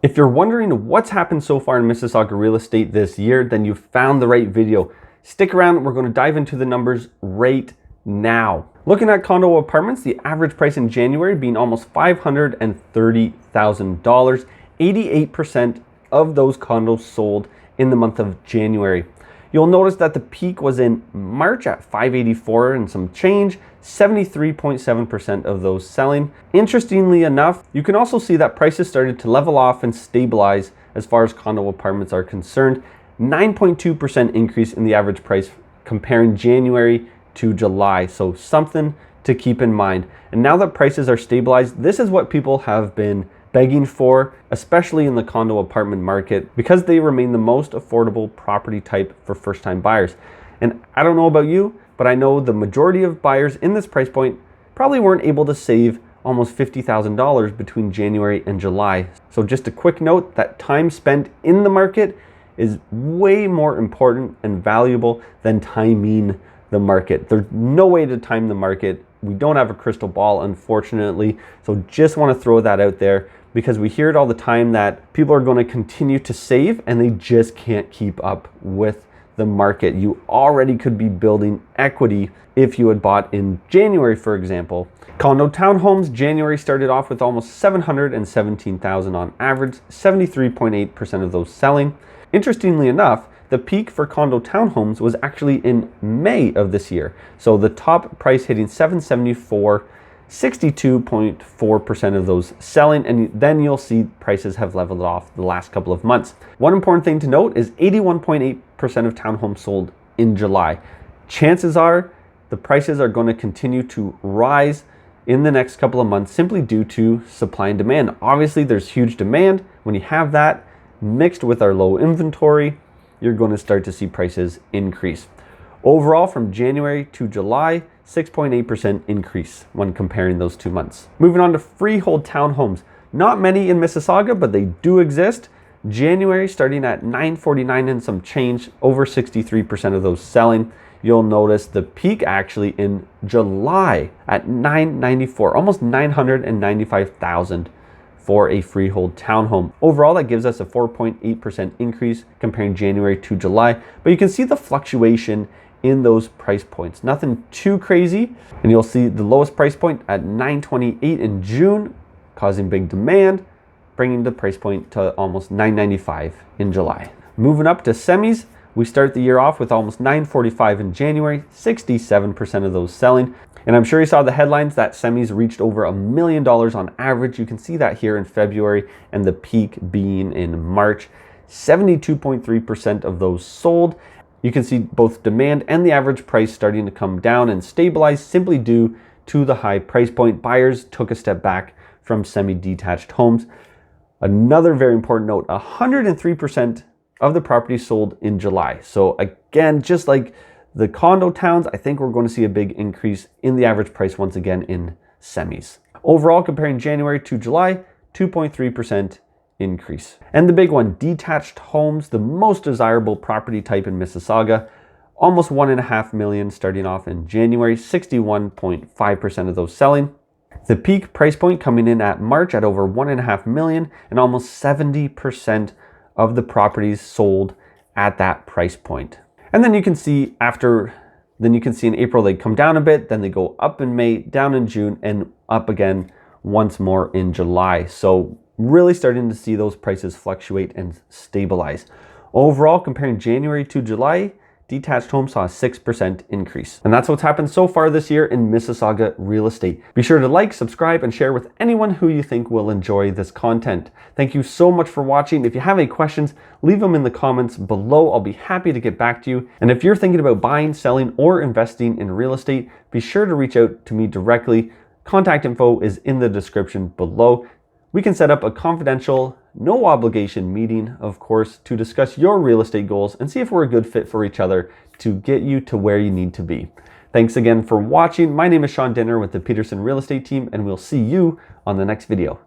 If you're wondering what's happened so far in Mississauga real estate this year, then you've found the right video. Stick around, we're going to dive into the numbers right now. Looking at condo apartments, the average price in January being almost $530,000. 88% of those condos sold in the month of January. You'll notice that the peak was in March at 584 and some change, 73.7% of those selling. Interestingly enough, you can also see that prices started to level off and stabilize as far as condo apartments are concerned. 9.2% increase in the average price comparing January to July. So something to keep in mind. And now that prices are stabilized, this is what people have been begging for, especially in the condo apartment market, because they remain the most affordable property type for first-time buyers. And I don't know about you, but I know the majority of buyers in this price point probably weren't able to save almost $50,000 between January and July. So just a quick note that time spent in the market is way more important and valuable than timing the market. There's no way to time the market. We don't have a crystal ball, unfortunately. So just want to throw that out there, because we hear it all the time that people are going to continue to save and they just can't keep up with the market. You already could be building equity if you had bought in January, for example. Condo Townhomes, January started off with almost 717,000 on average, 73.8% of those selling. Interestingly enough, the peak for Condo Townhomes was actually in May of this year. So the top price hitting 774, 62.4% of those selling, and then you'll see prices have leveled off the last couple of months. One important thing to note is 81.8% of townhomes sold in July. Chances are the prices are going to continue to rise in the next couple of months simply due to supply and demand. Obviously, there's huge demand. When you have that mixed with our low inventory, you're going to start to see prices increase. Overall, from January to July, 6.8% increase when comparing those 2 months. Moving on to Freehold Townhomes. Not many in Mississauga, but they do exist. January starting at $949 and some change, over 63% of those selling. You'll notice the peak actually in July at $994, almost $995,000 for a freehold townhome. Overall, that gives us a 4.8% increase comparing January to July. But you can see the fluctuation in those price points. Nothing too crazy. And you'll see the lowest price point at $928 in June, causing big demand, bringing the price point to almost $995 in July. Moving up to semis, we start the year off with almost $945 in January, 67% of those selling. And I'm sure you saw the headlines that semis reached over $1 million on average. You can see that here in February, and the peak being in March. 72.3% of those sold. You can see both demand and the average price starting to come down and stabilize simply due to the high price point. Buyers took a step back from semi-detached homes. Another very important note, 103% of the properties sold in July. So again, just like the condo towns, I think we're going to see a big increase in the average price once again in semis. Overall, comparing January to July, 2.3% increase. And the big one, detached homes, the most desirable property type in Mississauga, almost 1.5 million starting off in January, 61.5% of those selling. The peak price point coming in at March at over 1.5 million, and almost 70% of the properties sold at that price point. And then you can see in April they come down a bit, then they go up in May, down in June, and up again once more in July. So really starting to see those prices fluctuate and stabilize. Overall, comparing January to July, detached homes saw a 6% increase. And that's what's happened so far this year in Mississauga real estate. Be sure to like, subscribe, and share with anyone who you think will enjoy this content. Thank you so much for watching. If you have any questions, leave them in the comments below. I'll be happy to get back to you. And if you're thinking about buying, selling, or investing in real estate, be sure to reach out to me directly. Contact info is in the description below. We can set up a confidential, no obligation meeting, of course, to discuss your real estate goals and see if we're a good fit for each other to get you to where you need to be. Thanks again for watching. My name is Sean Dinner with the Peterson Real Estate Team, and we'll see you on the next video.